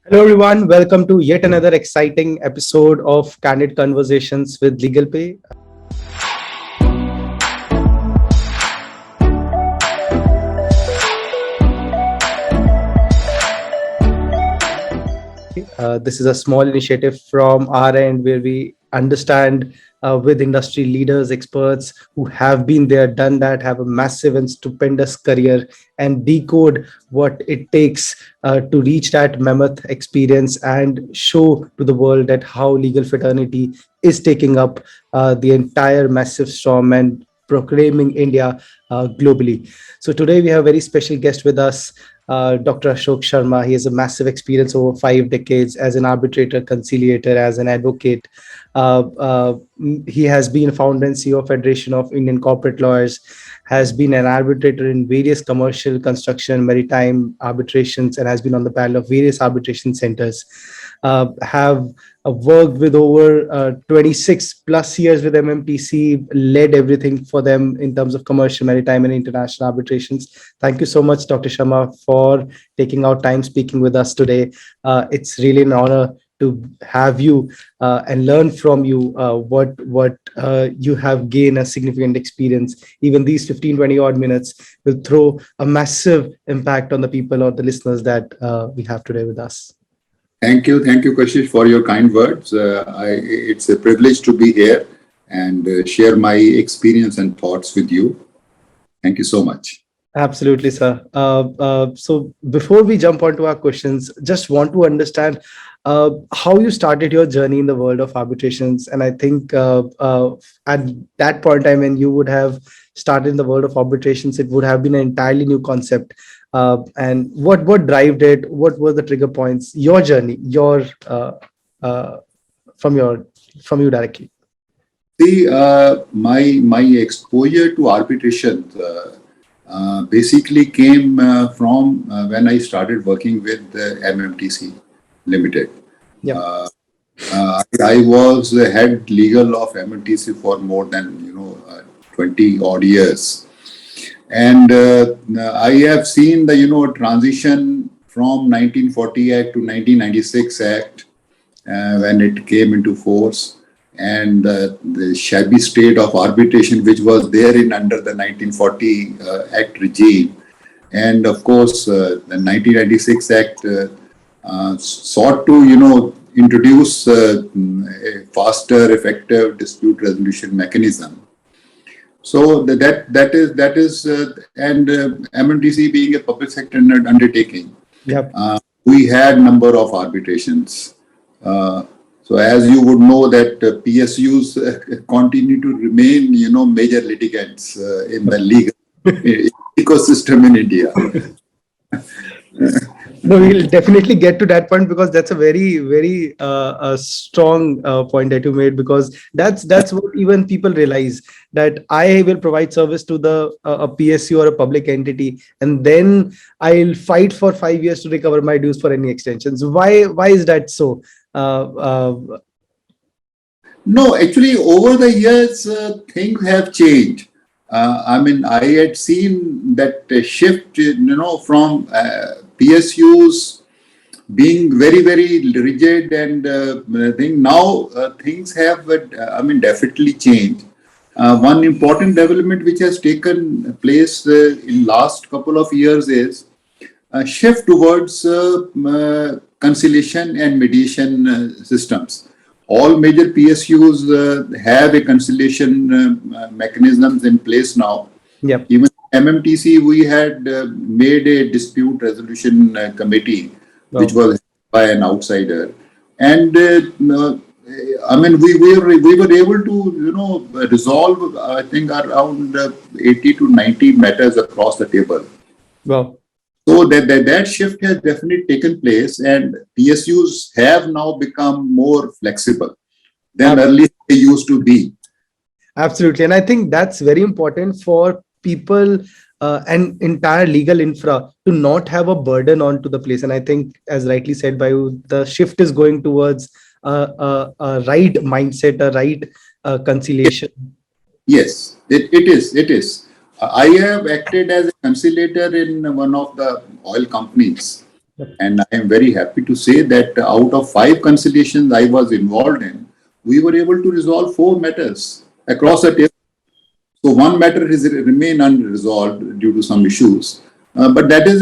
Hello, everyone. Welcome to yet another exciting episode of Candid Conversations with Legal Pay. This is a small initiative from our end where we understand with industry leaders, experts who have been there, done that, have a massive and stupendous career, and decode what it takes to reach that mammoth experience and show to the world that how legal fraternity is taking up the entire massive storm and proclaiming India globally. So today we have a very special guest with us, Dr. Ashok Sharma. He has a massive experience over 5 decades as an arbitrator, conciliator, as an advocate. He has been founder and CEO of Federation of Indian Corporate Lawyers, has been an arbitrator in various commercial, construction, maritime arbitrations, and has been on the panel of various arbitration centers. Have worked with over 26 plus years with MMTC, led everything for them in terms of commercial, maritime, and international arbitrations. Thank you so much, Dr. Sharma, for taking out time speaking with us today. It's really an honor to have you and learn from you what you have gained a significant experience. Even these 15-20 odd minutes will throw a massive impact on the people or the listeners that we have today with us. Thank you, Kashish, for your kind words. It's a privilege to be here and share my experience and thoughts with you. Thank you so much. Absolutely, sir. So before we jump onto our questions, just want to understand how you started your journey in the world of arbitrations. And I think at that point in time, when you would have started in the world of arbitrations, it would have been an entirely new concept. And what drove it? What were the trigger points? Your journey, uh, from your from you directly. See, my exposure to arbitration basically came from when I started working with MMTC Limited. Yeah. I was the head legal of MMTC for more than 20 odd years. And I have seen the transition from 1940 Act to 1996 Act when it came into force, and the shabby state of arbitration which was there in under the 1940 Act regime, and of course the 1996 Act sought to introduce a faster, effective dispute resolution mechanism. So that is and MMTC being a public sector undertaking, Yep. we had number of arbitrations. So as you would know that PSUs continue to remain major litigants in the legal ecosystem in India. No, we'll definitely get to that point because that's a very strong point that you made, because that's what even people realize, that I will provide service to the a PSU or a public entity, and then I'll fight for 5 years to recover my dues for any extensions. Why is that so? No, actually, over the years, things have changed. I mean, I had seen that shift, from PSUs being very rigid, and thing. Now things have, definitely changed. One important development which has taken place in last couple of years is a shift towards conciliation and mediation systems. All major PSUs have a conciliation mechanisms in place now. Yep. Even MMTC, we had made a dispute resolution committee, which was by an outsider, and we were able to resolve, I think, around 80 to 90 matters across the table. Well, so that shift has definitely taken place, and PSUs have now become more flexible than earlier they used to be. absolutely. And I think that's very important for people and entire legal infra to not have a burden onto the place. And I think, as rightly said by you, the shift is going towards a right mindset, a right conciliation. Yes, it is. It is. I have acted as a conciliator in one of the oil companies. And I am very happy to say that out of 5 conciliations I was involved in, we were able to resolve 4 matters across the table. So one matter is remain unresolved due to some issues. But that is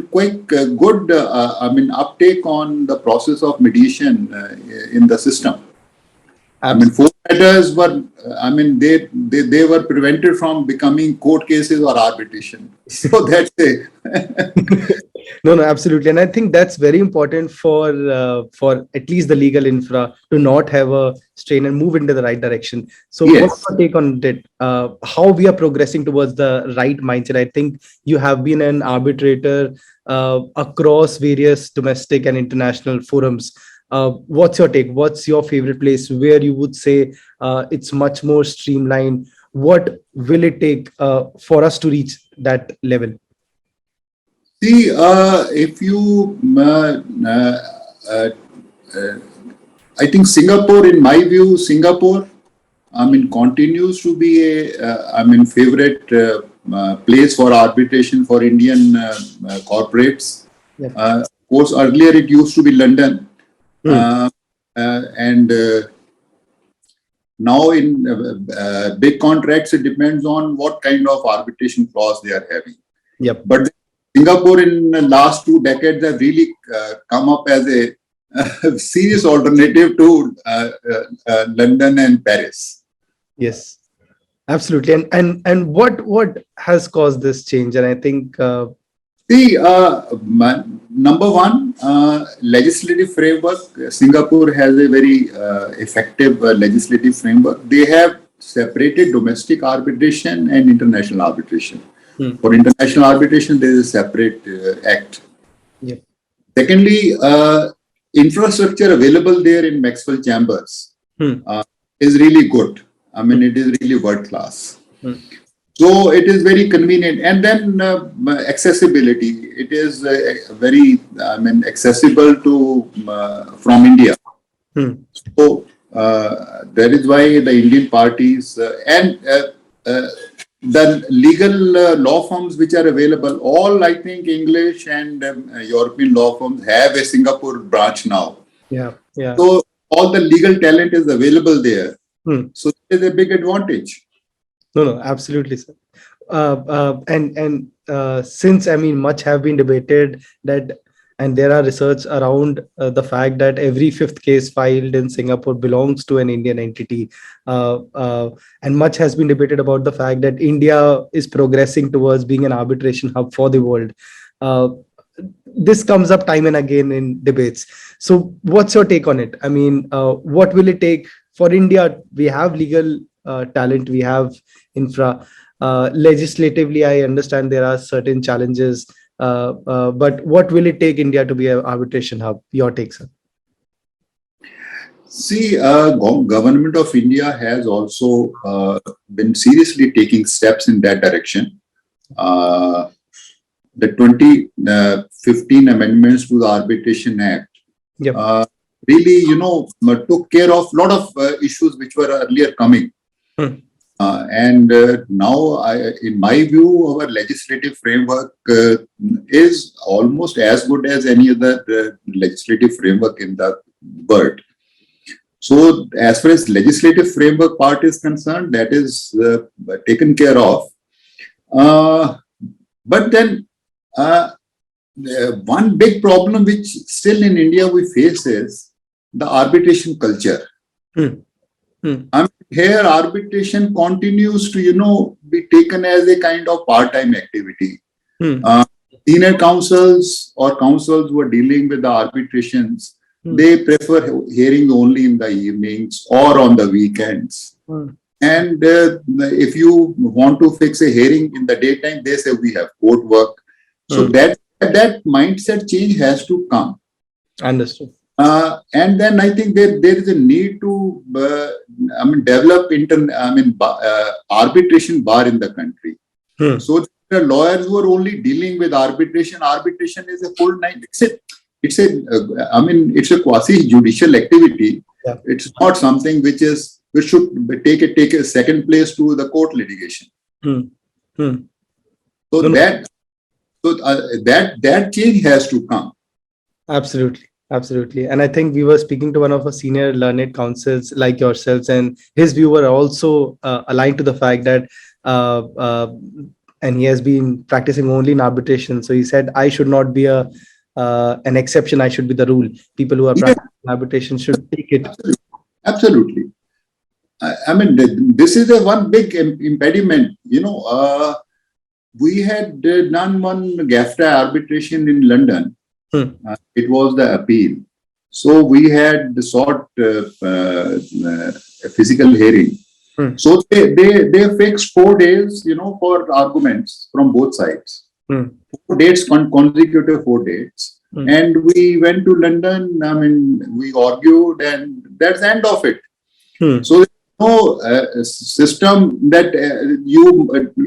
quite good, uptake on the process of mediation in the system. Absolutely. 4 matters were, they were prevented from becoming court cases or arbitration. So that's a No, no, absolutely, and I think that's very important for at least the legal infra to not have a strain and move into the right direction. So, what's yes. your take on it? How we are progressing towards the right mindset? I think you have been an arbitrator across various domestic and international forums. What's your take? What's your favorite place where you would say it's much more streamlined? What will it take for us to reach that level? See, if you, uh, uh, I think Singapore, in my view, Singapore, continues to be a, favorite place for arbitration for Indian corporates. Yeah. Of course, earlier it used to be London, Hmm. and now in big contracts, it depends on what kind of arbitration clause they are having. Yep. But Singapore in the last 2 decades have really come up as a serious alternative to London and Paris. Yes. Absolutely. And what has caused this change? And I think See, number one, legislative framework. Singapore has a very effective legislative framework. They have separated domestic arbitration and international arbitration. hmm, For international arbitration, there is a separate act. yep. Secondly, infrastructure available there in Maxwell Chambers Hmm, is really good. hmm, It is really world class. hmm, So it is very convenient. And then accessibility. It is very, accessible to from India. hmm, So that is why the Indian parties and the legal law firms which are available, all I think English and European law firms have a Singapore branch now. yeah. Yeah. So all the legal talent is available there. Hmm. So it is a big advantage. No, no, absolutely, sir. And since I mean, much have been debated that, and there are research around the fact that every fifth case filed in Singapore belongs to an Indian entity, and much has been debated about the fact that India is progressing towards being an arbitration hub for the world. Uh, this comes up time and again in debates. So, what's your take on it? I mean, what will it take for India? We have legal talent, we have infra. Legislatively, I understand there are certain challenges, but what will it take India to be an arbitration hub? Your take, sir. See, government of India has also been seriously taking steps in that direction. The 2015 amendments to the Arbitration Act Yep. really, took care of a lot of issues which were earlier coming. Hmm. And now, in my view, our legislative framework is almost as good as any other legislative framework in the world. So, as far as legislative framework part is concerned, that is taken care of. But then, one big problem which still in India we face is the arbitration culture. Hmm. Hmm. Here arbitration continues to, be taken as a kind of part-time activity. Hmm. Senior counsels or counsels who are dealing with the arbitrations, Hmm. they prefer hearing only in the evenings or on the weekends. Hmm. And if you want to fix a hearing in the daytime, they say we have court work. So Hmm. that mindset change has to come. Understood. And then I think there is a need to, develop arbitration bar in the country. Hmm. So the lawyers who are only dealing with arbitration. Arbitration is a full night. It's a quasi judicial activity. Yeah. It's not something which should take a second place to the court litigation. Hmm. Hmm. So No, no. that So that change has to come. Absolutely. Absolutely. And I think we were speaking to one of our senior learned counsels like yourselves, and his view were also aligned to the fact that, uh, uh, and he has been practicing only in arbitration. So he said, I should not be an exception. I should be the rule. People who are Yes, practicing arbitration should take it. absolutely. Absolutely. I mean, this is a one big impediment. We had done one GAFTA arbitration in London. It was the appeal. So we had sought a physical hearing. So they fixed 4 days, for arguments from both sides. 4 dates, consecutive 4 dates. And we went to London. I mean, we argued, and that's the end of it. So there's no system that you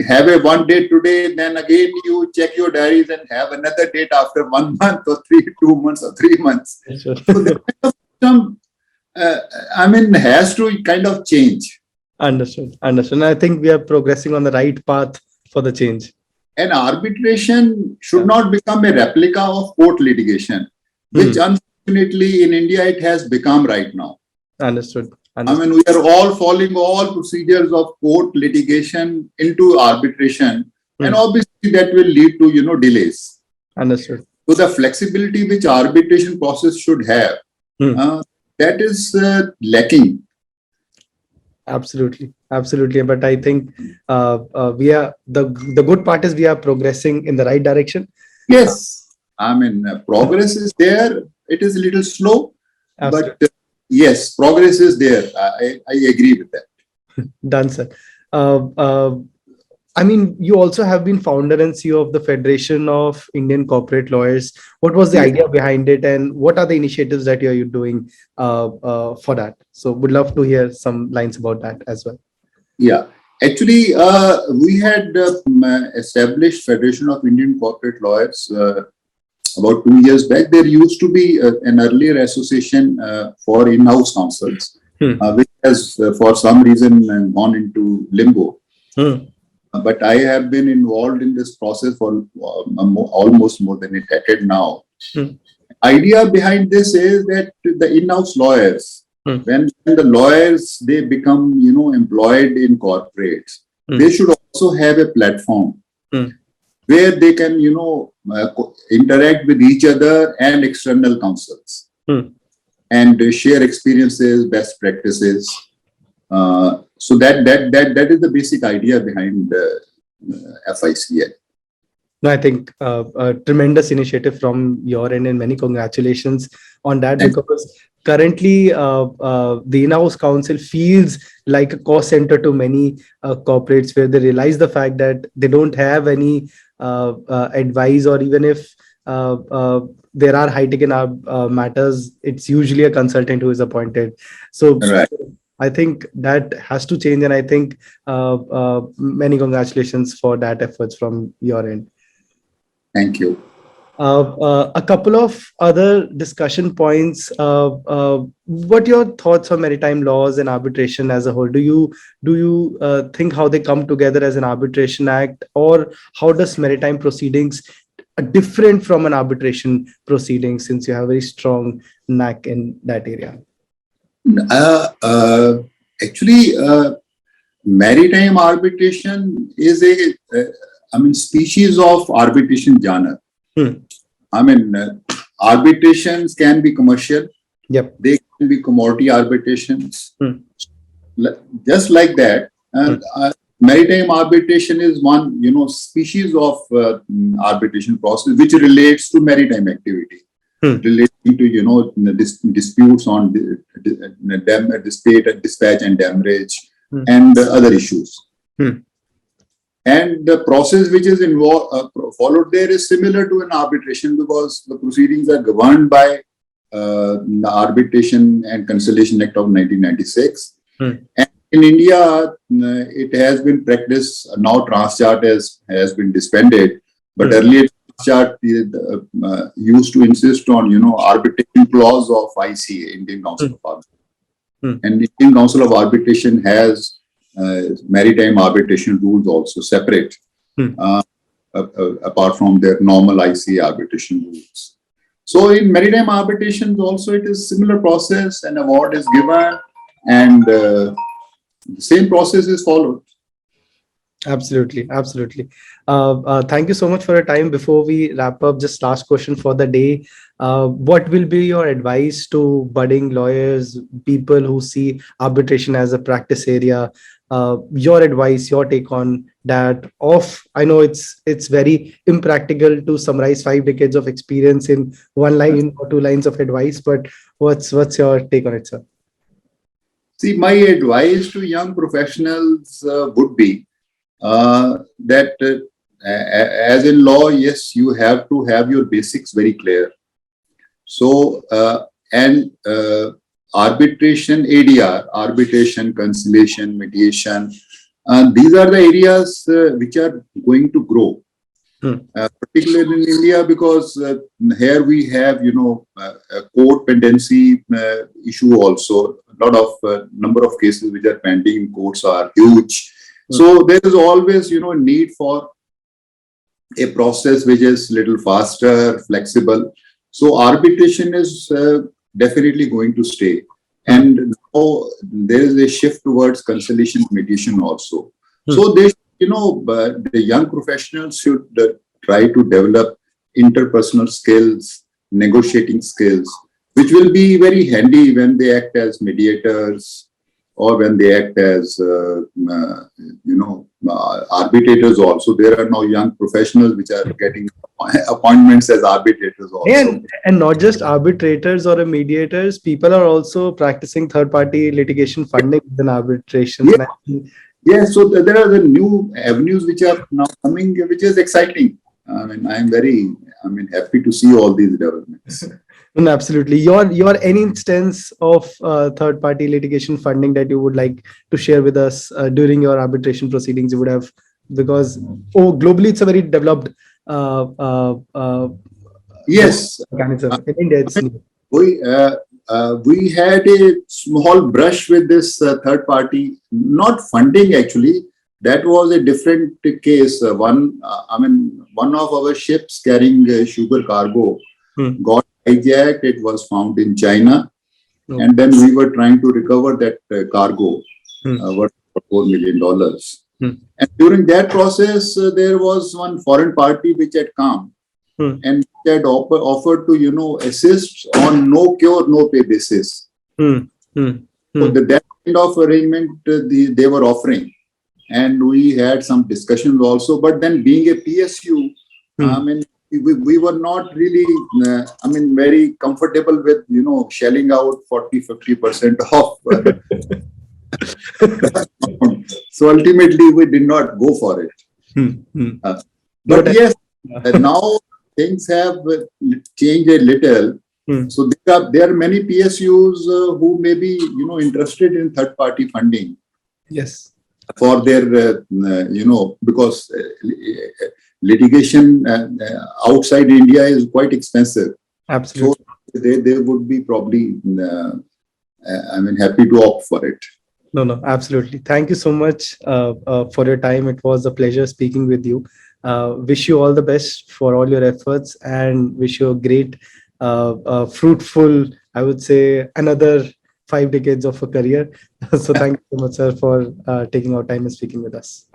have a one date today, then again you check your diaries and have another date after 1 month or 2 months or 3 months. So that kind of system, I mean, has to kind of change. Understood. Understood. And I think we are progressing on the right path for the change. And arbitration should not become a replica of court litigation, which unfortunately in India it has become right now. Understood. I mean, we are all following all procedures of court litigation into arbitration, and obviously that will lead to delays. Understood. So the flexibility which arbitration process should have, that is lacking. Absolutely. Absolutely. But I think we are the good part is we are progressing in the right direction. Yes, I mean, progress is there. It is a little slow, Absolutely. but yes, progress is there. I agree with that. Done, sir. I mean, you also have been founder and CEO of the Federation of Indian Corporate Lawyers. What was the Yes. idea behind it, and what are the initiatives that you're doing for that? So, would love to hear some lines about that as well. Yeah, actually, we had established Federation of Indian Corporate Lawyers about 2 years back. There used to be an earlier association for in-house counsels, which has, for some reason, gone into limbo. But I have been involved in this process for almost more than a decade now. Idea behind this is that the in-house lawyers, when the lawyers they become employed in corporates, they should also have a platform where they can interact with each other and external counsels and share experiences, best practices. So that is the basic idea behind FICN. No, I think a tremendous initiative from your end, and many congratulations on that. Because currently, the in-house counsel feels like a cost center to many corporates, where they realize the fact that they don't have any advice, or even if there are high-ticket matters, it's usually a consultant who is appointed. So. Right. I think that has to change, and I think many congratulations for that efforts from your end. Thank you. A couple of other discussion points. What your thoughts on maritime laws and arbitration as a whole? Do you think how they come together as an arbitration act, or how does maritime proceedings different from an arbitration proceeding, since you have a very strong knack in that area? Actually, maritime arbitration is a species of arbitration genre. I mean, arbitrations can be commercial. Yep. They can be commodity arbitrations. Just like that, maritime arbitration is one, species of arbitration process which relates to maritime activity. Relating to disputes on dispatch and demurrage and other issues, and the process which is followed there is similar to an arbitration, because the proceedings are governed by the Arbitration and Conciliation Act of 1996, and in India it has been practiced. Now Transchart has been disbanded, but earlier Chart used to insist on arbitration clause of ICA, Indian Council of Arbitration, and the Indian Council of Arbitration has maritime arbitration rules also separate. apart from their normal IC arbitration rules. So in maritime arbitrations also it is similar process. An award is given and the same process is followed. Absolutely, absolutely. Thank you so much for your time. Before we wrap up, just last question for the day. What will be your advice to budding lawyers, people who see arbitration as a practice area? Your advice, your take on that. I know it's very impractical to summarize 5 decades of experience in one line or 2 lines of advice, but what's your take on it, sir? See, my advice to young professionals would be that as in law, yes, you have to have your basics very clear. So, and arbitration, ADR, arbitration, conciliation, mediation, these are the areas which are going to grow. Particularly in India, because here we have, a court pendency issue also. A lot of number of cases which are pending in courts are huge. So there is always, need for a process which is little faster, flexible. So arbitration is definitely going to stay. And now there is a shift towards conciliation mediation also. So they, the young professionals should try to develop interpersonal skills, negotiating skills, which will be very handy when they act as mediators or when they act as, arbitrators also. There are now young professionals which are getting appointments as arbitrators also. And not just arbitrators or mediators, people are also practicing third-party litigation funding within arbitrations. Yeah. Yes, so there are the new avenues which are now coming, which is exciting. I mean, I'm very, happy to see all these developments. Absolutely. Your any instance of third-party litigation funding that you would like to share with us during your arbitration proceedings? You would have, because globally it's a very developed yes mechanism. In India, it's new. We had a small brush with this third party, not funding actually. That was a different case. One of our ships carrying sugar cargo got hijacked. It was found in China. And then we were trying to recover that cargo worth $4 million. And during that process, there was one foreign party which had come and had offered to, assist on no cure, no pay basis. So that kind of arrangement they were offering. And we had some discussions also. But then being a PSU, we were not really, very comfortable with, shelling out 40-50% of. So ultimately, we did not go for it. But yes, now things have changed a little. So there are many PSUs who may be, interested in third-party funding. Yes. For their, because litigation outside India is quite expensive. Absolutely. So they would be probably, happy to opt for it. No, absolutely. Thank you so much for your time. It was a pleasure speaking with you. Wish you all the best for all your efforts and wish you a great, fruitful, I would say, another 5 decades of a career. So thank you so much, sir, for taking our time and speaking with us.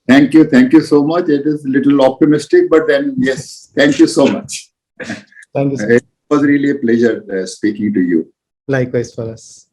Thank you so much. It is a little optimistic, but then yes, thank you so much. Thank you, sir. It was really a pleasure speaking to you. Likewise for us.